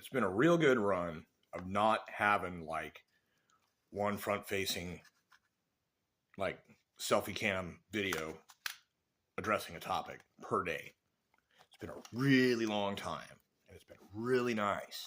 It's been a real good run of not having like one front-facing like selfie cam video addressing a topic per day. It's been a really long time, and it's been really nice.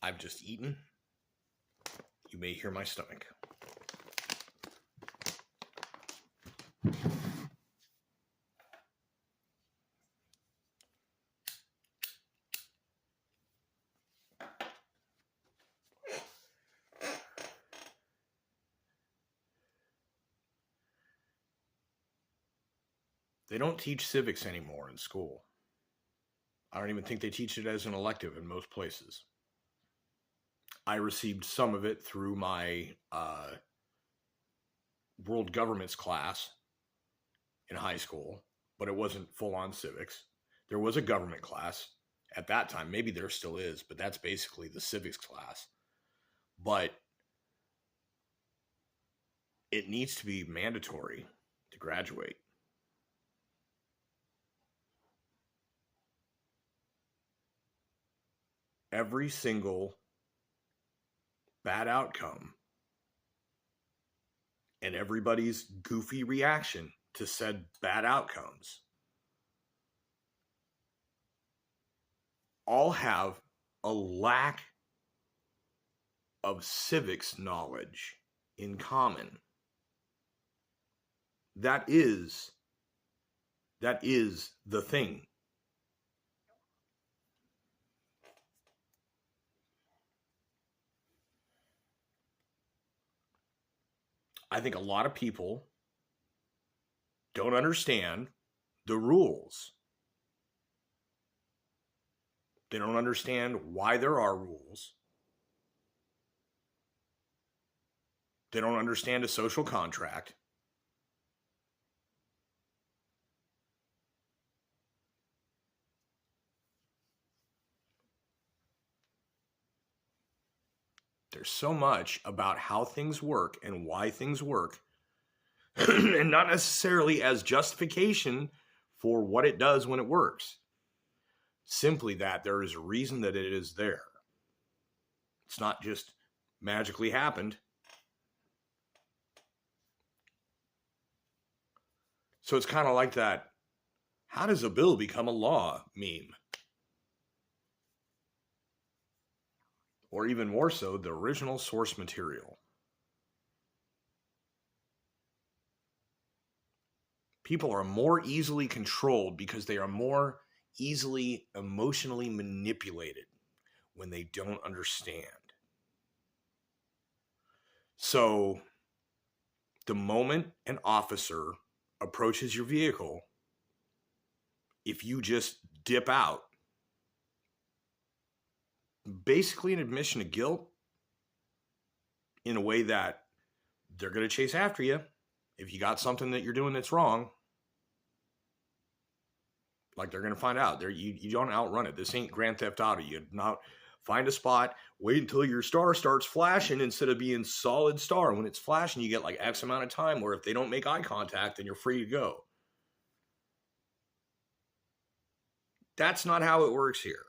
I've just eaten. You may hear my stomach. They don't teach civics anymore in school. I don't even think they teach it as an elective in most places. I received some of it through my world governments class in high school, but it wasn't full-on civics. There was a government class at that time. Maybe there still is, but that's basically the civics class. But it needs to be mandatory to graduate. Every single bad outcome and everybody's goofy reaction to said bad outcomes all have a lack of civics knowledge in common. That is the thing. I think a lot of people don't understand the rules. They don't understand why there are rules. They don't understand a social contract. There's so much about how things work and why things work, and not necessarily as justification for what it does when it works. Simply that there is a reason that it is there. It's not just magically happened. So it's kind of like that, how does a bill become a law meme? Or even more so, the original source material. People are more easily controlled because they are more easily emotionally manipulated when they don't understand. So, the moment an officer approaches your vehicle, if you just dip out, basically an admission of guilt in a way that they're going to chase after you if you got something that you're doing that's wrong. Like, they're going to find out. You don't outrun it. This ain't Grand Theft Auto. You not find a spot, wait until your star starts flashing instead of being solid star. When it's flashing, you get like X amount of time where if they don't make eye contact, then you're free to go. That's not how it works here.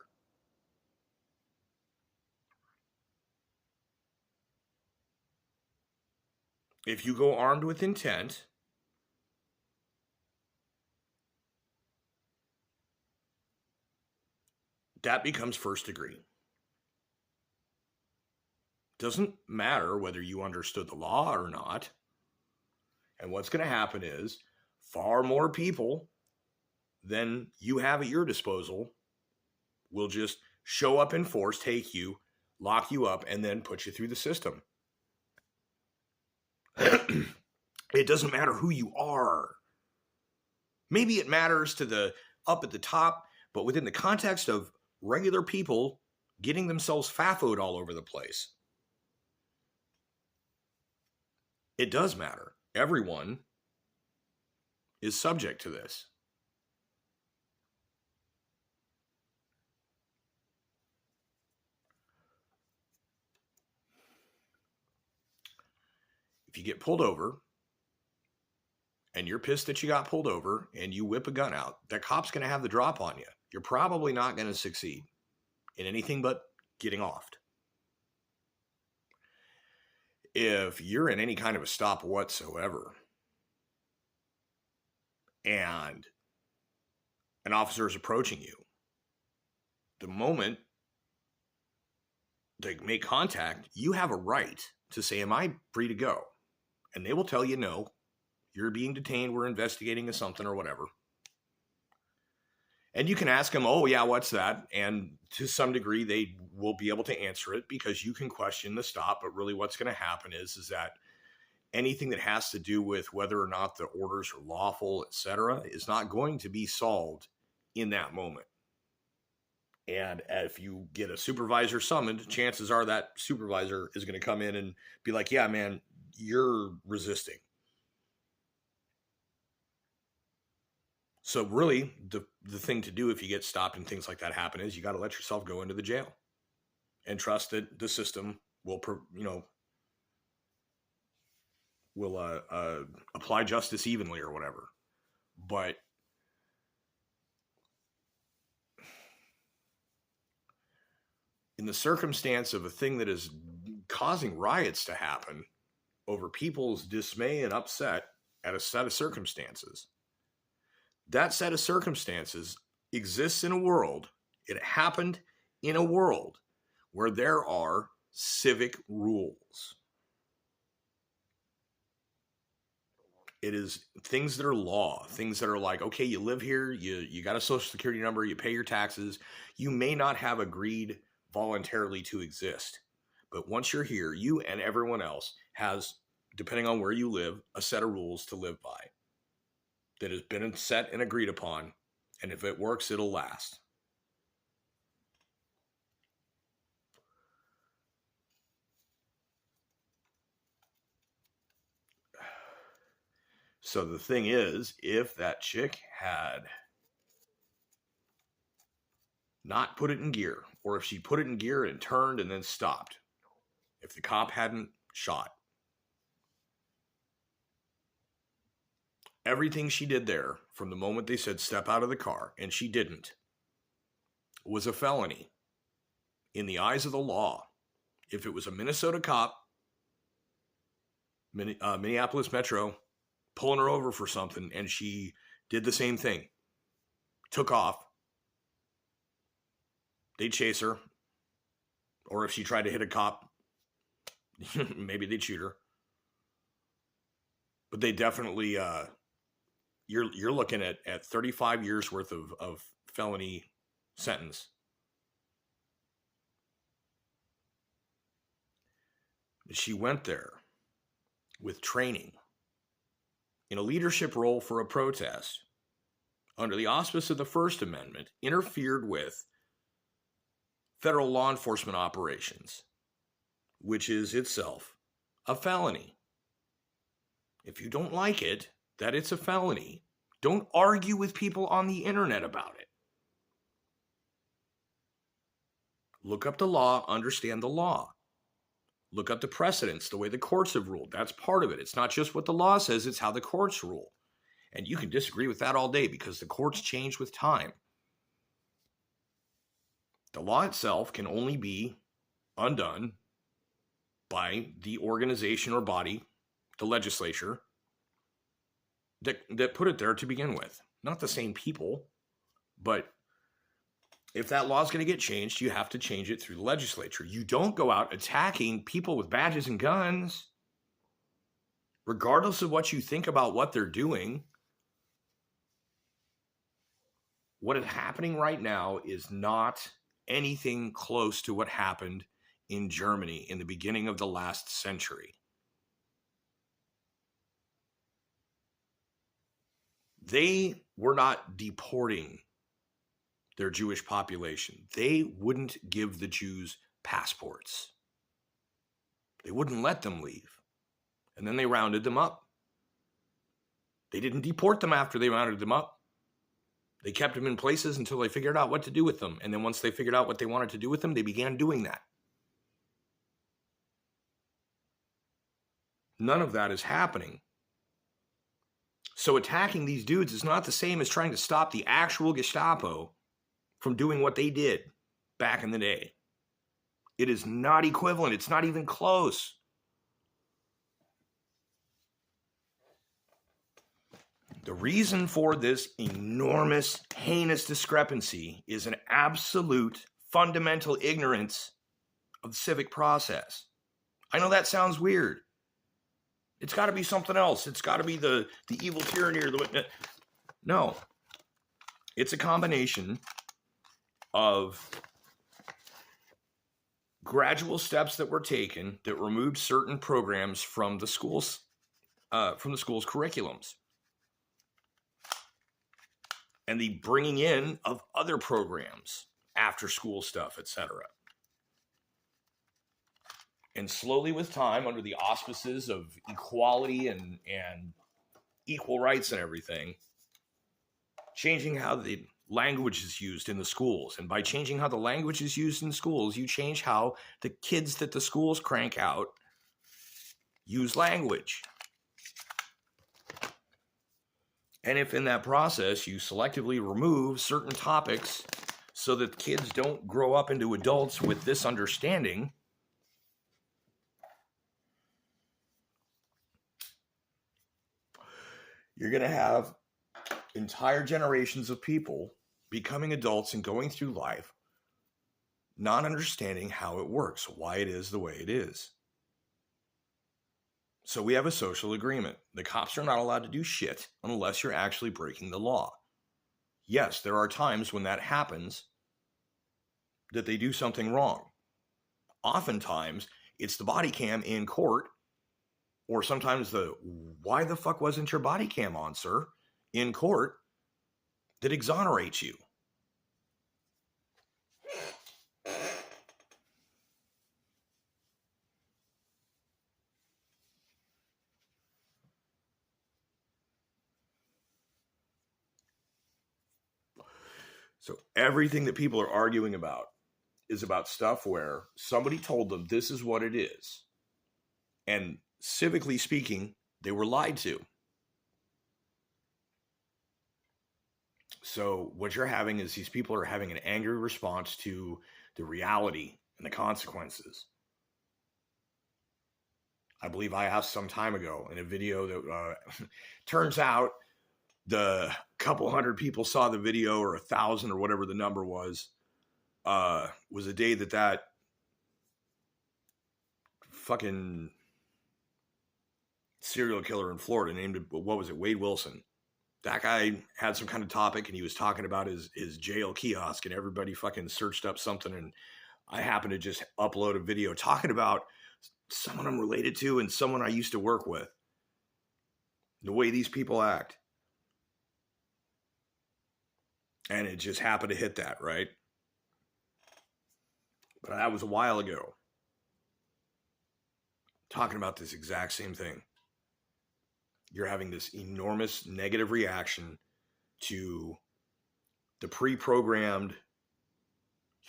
If you go armed with intent, that becomes first degree. Doesn't matter whether you understood the law or not. And what's going to happen is far more people than you have at your disposal will just show up in force, take you, lock you up, and then put you through the system. It doesn't matter who you are. Maybe it matters to the up at the top, but within the context of regular people getting themselves fafoed all over the place, it does matter. Everyone is subject to this. If you get pulled over and you're pissed that you got pulled over and you whip a gun out, that cop's going to have the drop on you. You're probably not going to succeed in anything but getting offed. If you're in any kind of a stop whatsoever and an officer is approaching you, the moment they make contact, you have a right to say, am I free to go? And they will tell you, no, you're being detained. We're investigating something or whatever. And you can ask them, oh, yeah, what's that? And to some degree, they will be able to answer it because you can question the stop. But really what's going to happen is that anything that has to do with whether or not the orders are lawful, etc., is not going to be solved in that moment. And if you get a supervisor summoned, chances are that supervisor is going to come in and be like, yeah, man, you're resisting. So really, the thing to do if you get stopped and things like that happen is you got to let yourself go into the jail and trust that the system will, apply justice evenly or whatever. But in the circumstance of a thing that is causing riots to happen over people's dismay and upset at a set of circumstances, that set of circumstances exists in a world, it happened in a world where there are civic rules. It is things that are law, things that are like, okay, you live here, you got a social security number, you pay your taxes. You may not have agreed voluntarily to exist, but once you're here, you and everyone else has, depending on where you live, a set of rules to live by that has been set and agreed upon, and if it works, it'll last. So the thing is, if that chick had not put it in gear, or if she put it in gear and turned and then stopped, if the cop hadn't shot, everything she did there from the moment they said step out of the car, and she didn't, was a felony in the eyes of the law. If it was a Minnesota cop, Minneapolis Metro, pulling her over for something, and she did the same thing, took off, they'd chase her. Or if she tried to hit a cop, maybe they'd shoot her. But they definitely, you're looking at 35 years worth of felony sentence. She went there with training in a leadership role for a protest under the auspice of the First Amendment, interfered with federal law enforcement operations, which is itself a felony. If you don't like it, that it's a felony, don't argue with people on the internet about it. Look up the law, understand the law. Look up the precedents, the way the courts have ruled. That's part of it. It's not just what the law says, it's how the courts rule. And you can disagree with that all day because the courts change with time. The law itself can only be undone by the organization or body, the legislature, that put it there to begin with. Not the same people, but if that law is going to get changed, you have to change it through the legislature. You don't go out attacking people with badges and guns, regardless of what you think about what they're doing. What is happening right now is not anything close to what happened in Germany in the beginning of the last century. They were not deporting their Jewish population. They wouldn't give the Jews passports. They wouldn't let them leave. And then they rounded them up. They didn't deport them after they rounded them up. They kept them in places until they figured out what to do with them. And then once they figured out what they wanted to do with them, they began doing that. None of that is happening. So attacking these dudes is not the same as trying to stop the actual Gestapo from doing what they did back in the day. It is not equivalent. It's not even close. The reason for this enormous, heinous discrepancy is an absolute, fundamental ignorance of the civic process. I know that sounds weird. It's got to be something else. It's got to be the evil tyranny or the... No. It's a combination of gradual steps that were taken that removed certain programs from the schools' curriculums, and the bringing in of other programs, after school stuff, etc. And slowly with time, under the auspices of equality and equal rights and everything, changing how the language is used in the schools. And by changing how the language is used in schools, you change how the kids that the schools crank out use language. And if in that process you selectively remove certain topics so that kids don't grow up into adults with this understanding, you're going to have entire generations of people becoming adults and going through life not understanding how it works, why it is the way it is. So we have a social agreement. The cops are not allowed to do shit unless you're actually breaking the law. Yes, there are times when that happens that they do something wrong. Oftentimes, it's the body cam in court, or sometimes the, why the fuck wasn't your body cam on, sir, in court, that exonerates you. So everything that people are arguing about is about stuff where somebody told them this is what it is. And civically speaking, they were lied to. So what you're having is these people are having an angry response to the reality and the consequences. I believe I asked some time ago in a video that turns out the couple hundred people saw the video, or 1,000 or whatever the number was a day that fucking serial killer in Florida named, what was it, Wade Wilson. That guy had some kind of topic and he was talking about his jail kiosk, and everybody fucking searched up something, and I happened to just upload a video talking about someone I'm related to and someone I used to work with. The way these people act. And it just happened to hit that, right? But that was a while ago. Talking about this exact same thing. You're having this enormous negative reaction to the pre-programmed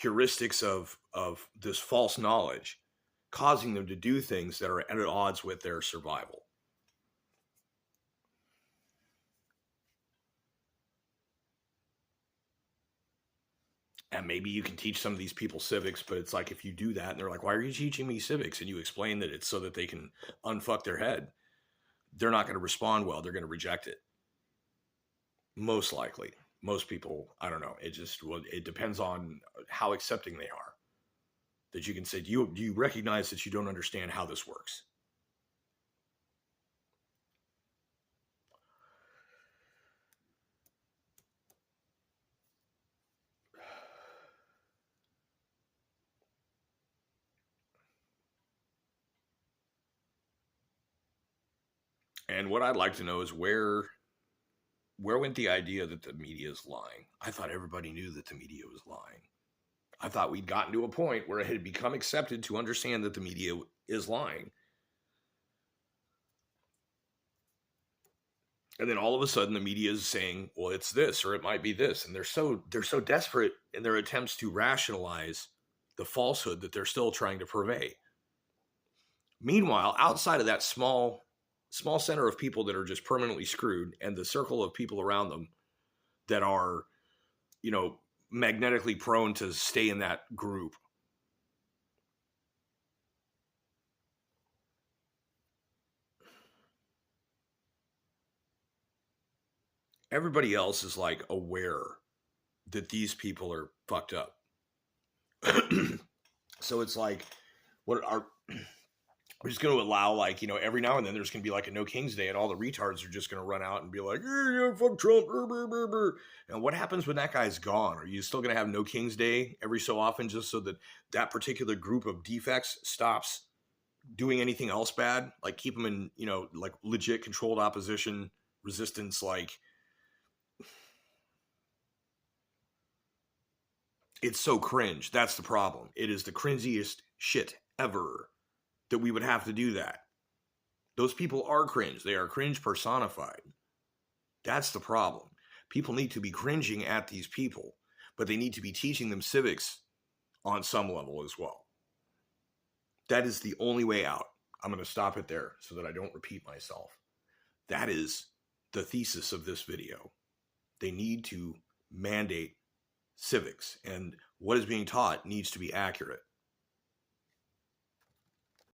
heuristics of this false knowledge, causing them to do things that are at odds with their survival. And maybe you can teach some of these people civics, but it's like, if you do that and they're like, why are you teaching me civics? And you explain that it's so that they can unfuck their head. They're not going to respond well. They're going to reject it. Most likely. Most people, I don't know. It depends on how accepting they are. That you can say, do you recognize that you don't understand how this works? And what I'd like to know is where went the idea that the media is lying? I thought everybody knew that the media was lying. I thought we'd gotten to a point where it had become accepted to understand that the media is lying. And then all of a sudden the media is saying, well, it's this, or it might be this. And they're so desperate in their attempts to rationalize the falsehood that they're still trying to purvey. Meanwhile, outside of that small center of people that are just permanently screwed, and the circle of people around them that are, magnetically prone to stay in that group, everybody else is like aware that these people are fucked up. So it's like, we're just going to allow, like, every now and then there's going to be like a No King's Day, and all the retards are just going to run out and be like, yeah, fuck Trump. And what happens when that guy's gone? Are you still going to have No King's Day every so often just so that that particular group of defects stops doing anything else bad? Like, keep them in, like legit controlled opposition, resistance. Like, it's so cringe. That's the problem. It is the cringiest shit ever that we would have to do that. Those people are cringe. They are cringe personified. That's the problem. People need to be cringing at these people, but they need to be teaching them civics on some level as well. That is the only way out. I'm going to stop it there so that I don't repeat myself. That is the thesis of this video. They need to mandate civics, and what is being taught needs to be accurate.